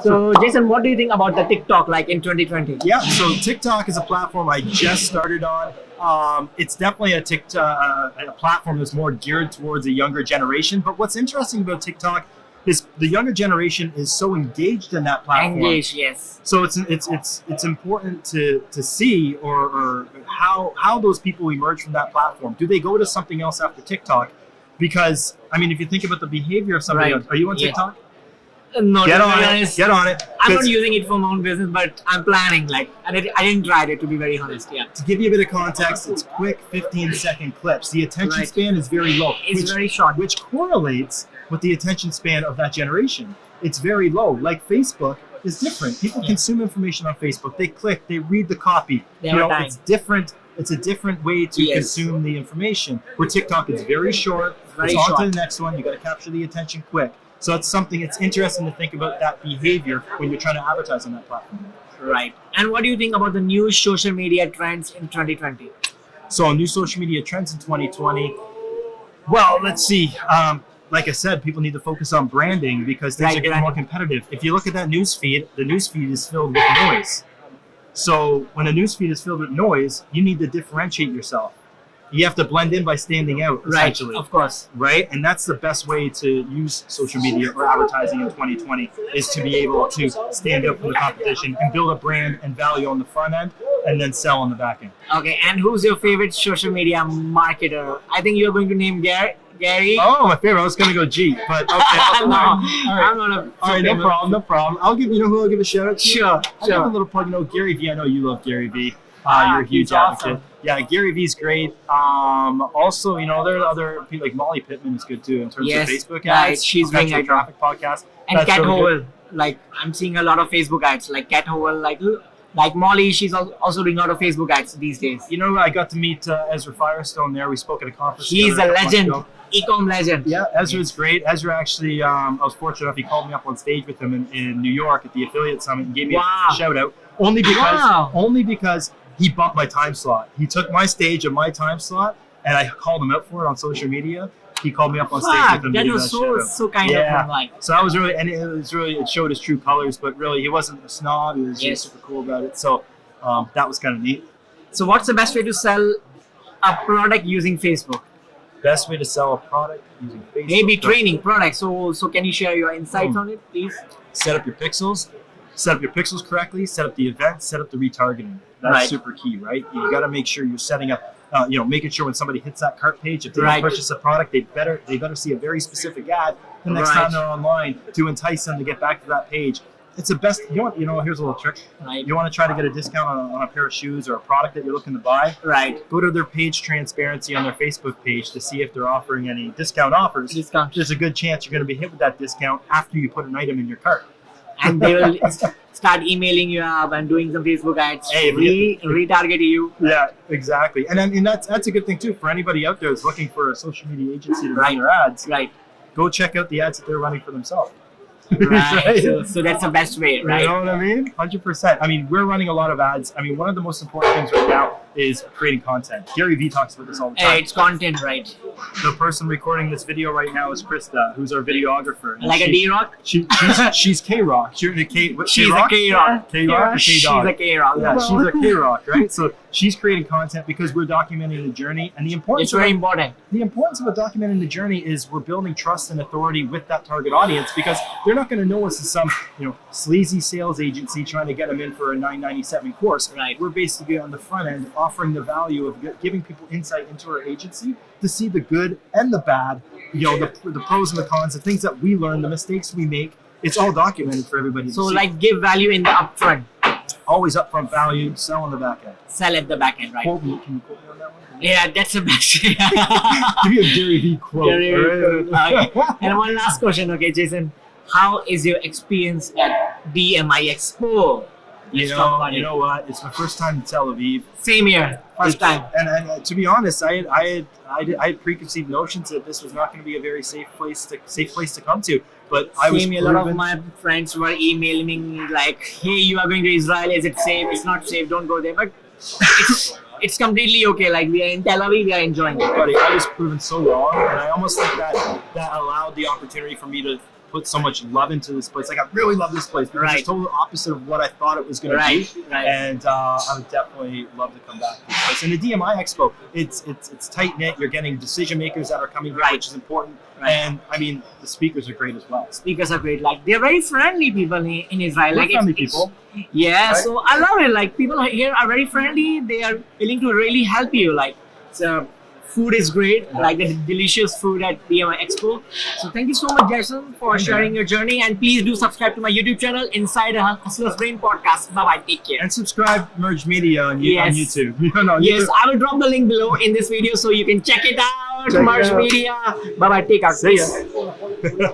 So, Jason, what do you think about the TikTok like in 2020? Yeah, so TikTok is a platform I just started on. It's definitely a platform that's more geared towards a younger generation. But what's interesting about TikTok is the younger generation is so engaged in that platform. Engaged, yes. So it's important to see or how those people emerge from that platform. Do they go to something else after TikTok? Because I mean, if you think about the behavior of somebody else, are you on TikTok? No, Get on it. Get on it. I'm not using it for my own business, but I'm planning. Like, and I didn't try it, to be very honest. Yeah. To give you a bit of context, it's quick 15-second clips. The attention span is very low. It's very short. Which correlates with the attention span of that generation. It's very low. Like Facebook is different. People consume information on Facebook. They click, they read the copy. It's different. It's a different way to consume the information. Where TikTok is very short. It's on to the next one. You got to capture the attention quick. So it's something, it's interesting to think about that behavior when you're trying to advertise on that platform. Right. And what do you think about the new social media trends in 2020? So new social media trends in 2020. Well, let's see. Like I said, people need to focus on branding because things are getting more competitive. If you look at that news feed, the news feed is filled with noise. So when a news feed is filled with noise, you need to differentiate yourself. You have to blend in by standing out, essentially. Right, of course. Right? And that's the best way to use social media or advertising in 2020 is to be able to stand out from the competition and build a brand and value on the front end and then sell on the back end. Okay, and who's your favorite social media marketer? I think you're going to name Gary. Oh, my favorite. I was going to go G, but okay. I'm not All right, no problem. I'll give Who I'll give a shout out to? Sure. I'll give a little plug. Gary V. I know you love Gary V. You're a huge advocate. Awesome. Yeah, Gary V's great. Also, there are other people like Molly Pittman is good too in terms of Facebook ads. Right. She's doing a traffic podcast. And Cat Howell, like I'm seeing a lot of Facebook ads, like Cat Howell, like Molly. She's also doing a lot of Facebook ads these days. I got to meet Ezra Firestone there. We spoke at a conference. He's a legend. E-com legend. Yeah, Ezra's great. Ezra actually, I was fortunate enough. He called me up on stage with him in New York at the Affiliate Summit and gave me a shout out. Only because he bumped my time slot. He took my stage and my time slot, and I called him out for it on social media. He called me up on stage with him. That was so kind of him. Like. So that was really, and it showed his true colors. But really, he wasn't a snob. He was just super cool about it. So that was kind of neat. So what's the best way to sell a product using Facebook? Best way to sell a product using Facebook. Maybe training products. So can you share your insights on it, please? Set up your pixels. Set up your pixels correctly. Set up the events. Set up the retargeting. That's super key, right? You got to make sure you're setting up, making sure when somebody hits that cart page, if they purchase a product, they better see a very specific ad the next time they're online to entice them to get back to that page. It's the best. Here's a little trick. Right. You want to try to get a discount on a pair of shoes or a product that you're looking to buy. Right. Go to their page transparency on their Facebook page to see if they're offering any discount offers. There's a good chance you're going to be hit with that discount after you put an item in your cart. And they will start emailing you up and doing some Facebook ads, retargeting you. Yeah, exactly. And that's a good thing too for anybody out there that's looking for a social media agency to run their ads. Right. Go check out the ads that they're running for themselves. Right. So that's the best way, right? You know what I mean? 100%. I mean, we're running a lot of ads. I mean, one of the most important things right now is creating content. Gary Vee talks about this all the time. Hey, it's content, right? The person recording this video right now is Krista, who's our videographer. Like a D-Rock? She's K-Rock. She's a K-Rock. K-Rock or K-Dog? She's a K-Rock. Yeah, she's a K-Rock, right? So she's creating content because we're documenting the journey. And the importance it's very important. The importance of documenting the journey is we're building trust and authority with that target audience because they're not going to know us as some, sleazy sales agency trying to get them in for a $9.97 course. Right. We're basically on the front end offering the value of giving people insight into our agency to see the good and the bad, the pros and the cons, the things that we learn, the mistakes we make. It's all documented for everybody. So give value in the upfront. Always upfront value, sell on the back end. Sell at the back end, right? Can you quote me on that one? Yeah, that's the best. Give me a Gary Vee quote. Okay. And one last question, okay, Jason. How is your experience at DMIEXPO? You know what? It's my first time in Tel Aviv. Same here, first time. And to be honest, I had preconceived notions that this was not going to be a very safe place to come to. But I was a lot of my friends were emailing me like, "Hey, you are going to Israel. Is it safe? It's not safe. Don't go there." But it's completely okay. Like we are in Tel Aviv, we are enjoying it. Buddy, I was proven so wrong, and I almost think that allowed the opportunity for me to put so much love into this place. Like, I really love this place. Because Right. it's totally opposite of what I thought it was going to Right, be. right. And I would definitely love to come back to this place. And the DMI Expo, it's tight knit. You're getting decision makers that are coming here, Right. which is important. Right. And I mean, the speakers are great as well. Speakers are great. Like, they're very friendly people in Israel. We're Like, friendly it's- people. Yeah, Right? so I love it. Like, people here are very friendly. They are willing to really help you. Like, so food is great. Like the delicious food at DMI Expo. So thank you so much, Jason, for sharing your journey. And please do subscribe to my YouTube channel, Inside a Hustler's Brain Podcast. Bye bye. Take care. And subscribe Merge Media on Yes. YouTube. No, Yes, I will drop the link below in this video so you can check it out. Check it Merge out. Media. Bye bye. Take care. See ya.